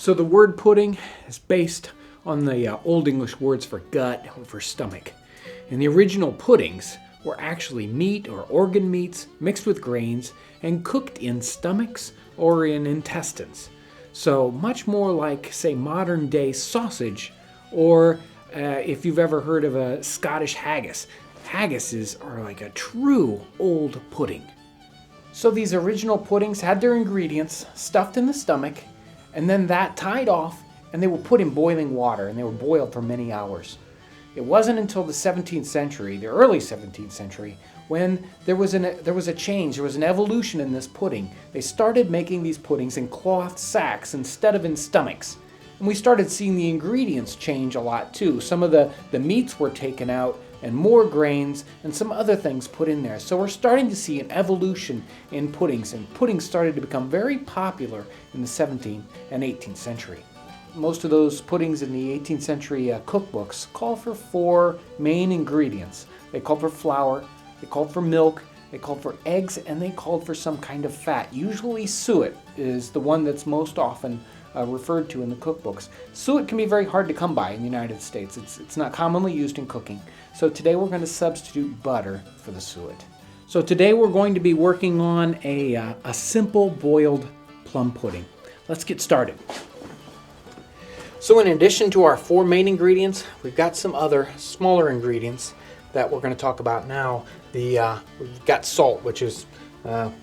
So the word pudding is based on the Old English words for gut or for stomach. And the original puddings were actually meat or organ meats mixed with grains and cooked in stomachs or in intestines. So much more like, say, modern day sausage, or if you've ever heard of a Scottish haggis. Haggises are like a true old pudding. So these original puddings had their ingredients stuffed in the stomach, and then that tied off, and they were put in boiling water, and they were boiled for many hours. It wasn't until the 17th century, the early 17th century, when there was a change, there was an evolution in this pudding. They started making these puddings in cloth sacks instead of in stomachs. And we started seeing the ingredients change a lot too. Some of the meats were taken out and more grains and some other things put in there. So we're starting to see an evolution in puddings, and puddings started to become very popular in the 17th and 18th century. Most of those puddings in the 18th century cookbooks call for 4 main ingredients. They called for flour, they called for milk, they called for eggs, and they called for some kind of fat. Usually suet is the one that's most often referred to in the cookbooks. Suet can be very hard to come by in the United States. It's not commonly used in cooking. So today we're going to substitute butter for the suet. So today we're going to be working on a simple boiled plum pudding. Let's get started. So in addition to our 4 main ingredients, we've got some other smaller ingredients that we're going to talk about now. We've got salt, which is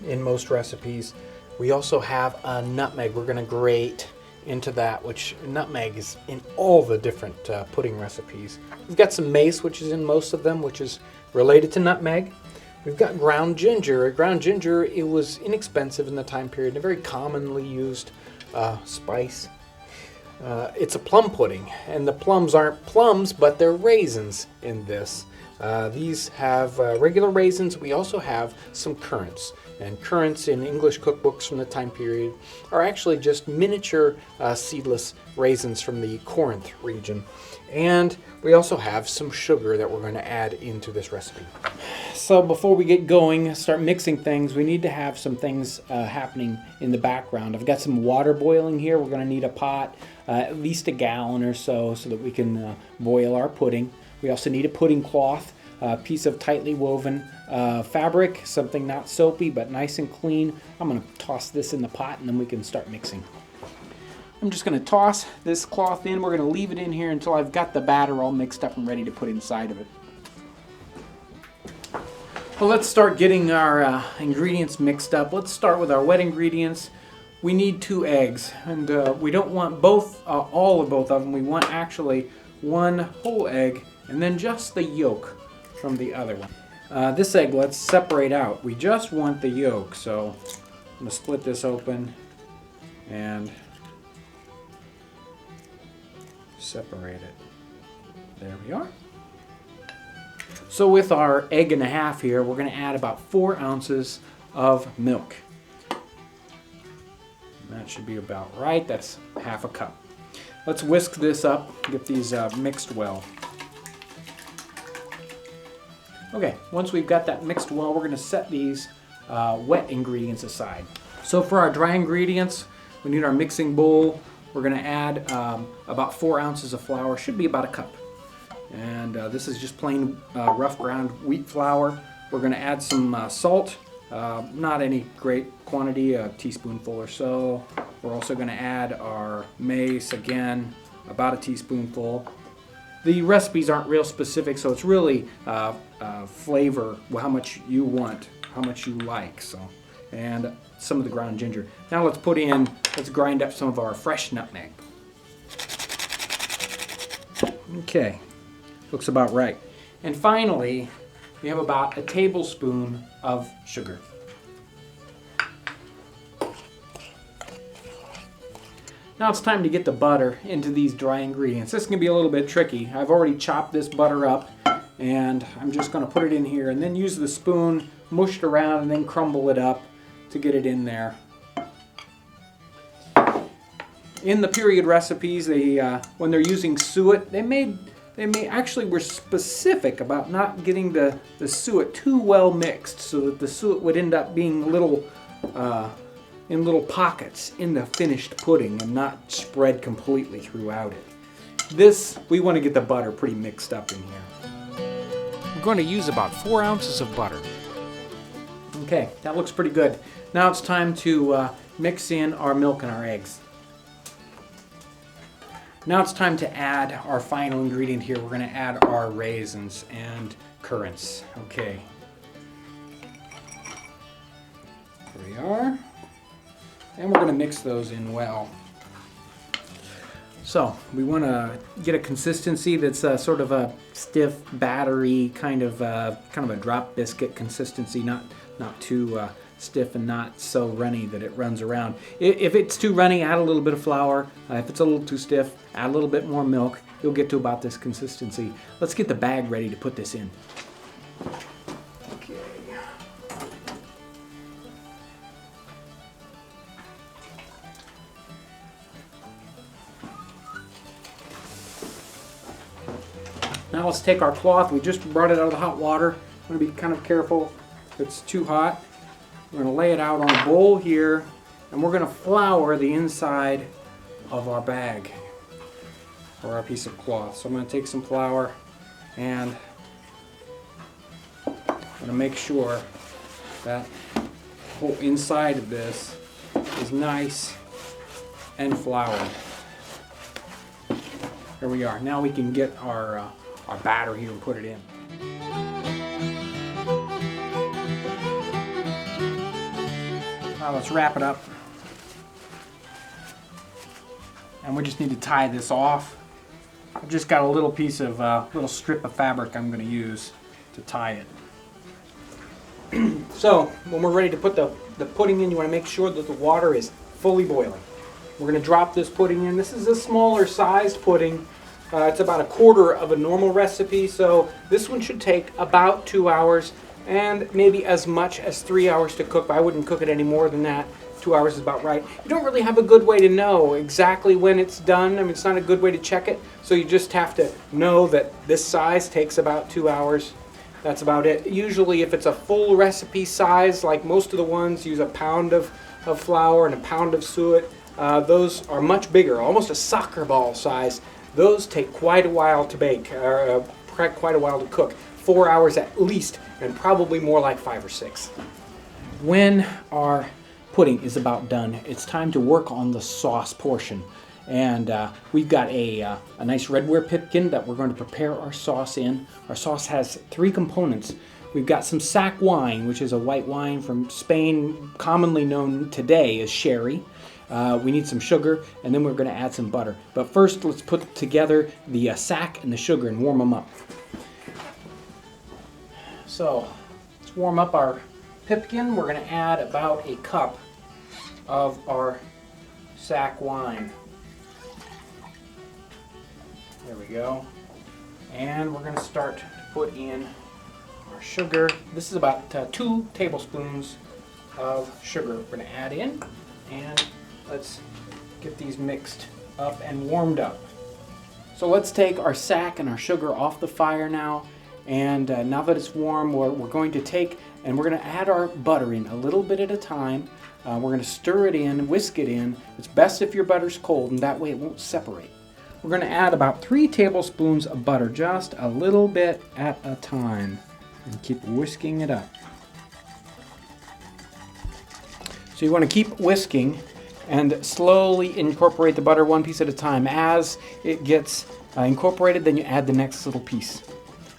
in most recipes. We also have a nutmeg we're going to grate into that, which nutmeg is in all the different pudding recipes. We've got some mace, which is in most of them, which is related to nutmeg. We've got ground ginger. Ground ginger, it was inexpensive in the time period, a very commonly used spice. It's a plum pudding, and the plums aren't plums, but they're raisins in this. These have regular raisins. We also have some currants. And currants in English cookbooks from the time period are actually just miniature seedless raisins from the Corinth region. And we also have some sugar that we're going to add into this recipe. So before we get going, start mixing things, we need to have some things happening in the background. I've got some water boiling here. We're going to need a pot, at least a gallon or so that we can boil our pudding. We also need a pudding cloth, a piece of tightly woven fabric, something not soapy but nice and clean. I'm going to toss this in the pot and then we can start mixing. I'm just going to toss this cloth in. We're going to leave it in here until I've got the batter all mixed up and ready to put inside of it. Well, let's start getting our ingredients mixed up. Let's start with our wet ingredients. We need 2 eggs, and we don't want all of both of them. We want actually 1 whole egg and then just the yolk from the other one. This egg, let's separate out. We just want the yolk, so I'm going to split this open and separate it. There we are. So with our egg and a half here, we're going to add about 4 ounces of milk. And that should be about right. That's half a cup. Let's whisk this up, get these mixed well. Okay, once we've got that mixed well, we're going to set these wet ingredients aside. So for our dry ingredients, we need our mixing bowl. We're going to add about 4 ounces of flour, should be about a cup. And this is just plain rough ground wheat flour. We're going to add some salt, not any great quantity, a teaspoonful or so. We're also going to add our mace, again, about a teaspoonful. The recipes aren't real specific, so it's really flavor, how much you want, how much you like. So, and some of the ground ginger. Now let's grind up some of our fresh nutmeg. Okay, looks about right. And finally, we have about a tablespoon of sugar. Now it's time to get the butter into these dry ingredients. This can be a little bit tricky. I've already chopped this butter up, and I'm just going to put it in here and then use the spoon, mush it around, and then crumble it up to get it in there. In the period recipes, when they're using suet, they actually were specific about not getting the suet too well mixed, so that the suet would end up being a little in little pockets in the finished pudding and not spread completely throughout it. This, we want to get the butter pretty mixed up in here. I'm going to use about 4 ounces of butter. Okay, that looks pretty good. Now it's time to mix in our milk and our eggs. Now it's time to add our final ingredient here. We're going to add our raisins and currants. Okay. Here we are. And we're going to mix those in well. So we want to get a consistency that's sort of a stiff, battery kind of a drop biscuit consistency, not too stiff and not so runny that it runs around. If it's too runny, add a little bit of flour. If it's a little too stiff, add a little bit more milk. You'll get to about this consistency. Let's get the bag ready to put this in. Okay. Now let's take our cloth. We just brought it out of the hot water. I'm going to be kind of careful if it's too hot. We're going to lay it out on a bowl here, and we're going to flour the inside of our bag or our piece of cloth. So I'm going to take some flour, and I'm going to make sure that the whole inside of this is nice and floured. Here we are. Now we can get our batter here and put it in. Now let's wrap it up. And we just need to tie this off. I've just got a little piece of, little strip of fabric I'm going to use to tie it. So, when we're ready to put the pudding in, you want to make sure that the water is fully boiling. We're going to drop this pudding in. This is a smaller sized pudding. It's about a quarter of a normal recipe, so this one should take about 2 hours and maybe as much as 3 hours to cook, but I wouldn't cook it any more than that. 2 hours is about right. You don't really have a good way to know exactly when it's done. I mean, it's not a good way to check it, so you just have to know that this size takes about 2 hours. That's about it. Usually if it's a full recipe size, like most of the ones use a pound of flour and a pound of suet, those are much bigger, almost a soccer ball size. Those take quite a while to bake, quite a while to cook. 4 hours at least, and probably more like 5 or 6. When our pudding is about done, it's time to work on the sauce portion. And we've got a nice redware pipkin that we're going to prepare our sauce in. Our sauce has 3 components. We've got some sack wine, which is a white wine from Spain, commonly known today as sherry. We need some sugar, and then we're going to add some butter. But first, let's put together the sack and the sugar and warm them up. So, let's warm up our pipkin. We're going to add about a cup of our sack wine. There we go. And we're going to start to put in our sugar. This is about 2 tablespoons of sugar we're going to add in. And let's get these mixed up and warmed up. So let's take our sack and our sugar off the fire now. And now that it's warm, we're going to take and we're going to add our butter in a little bit at a time. We're going to stir it in, whisk it in. It's best if your butter's cold, and that way it won't separate. We're going to add about 3 tablespoons of butter, just a little bit at a time, and keep whisking it up. So you want to keep whisking and slowly incorporate the butter 1 piece at a time. As it gets incorporated, then you add the next little piece.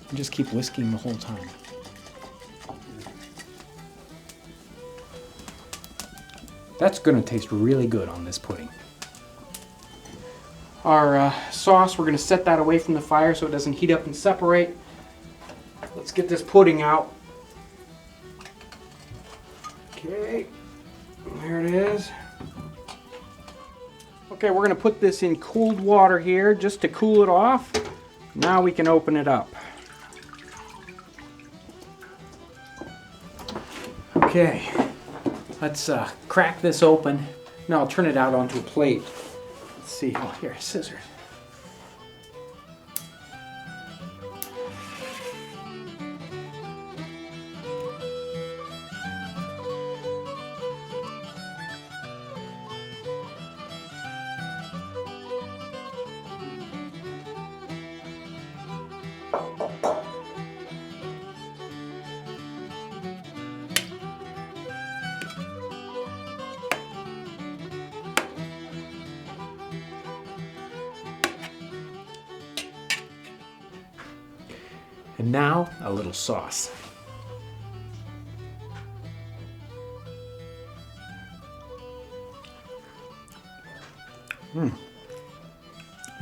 And just keep whisking the whole time. That's going to taste really good on this pudding. Our sauce, we're going to set that away from the fire so it doesn't heat up and separate. Let's get this pudding out. Okay, there it is. Okay, we're going to put this in cold water here just to cool it off. Now we can open it up. Okay, let's crack this open. Now I'll turn it out onto a plate. Let's see. Oh, here, scissors. And now, a little sauce.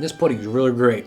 This pudding is really great.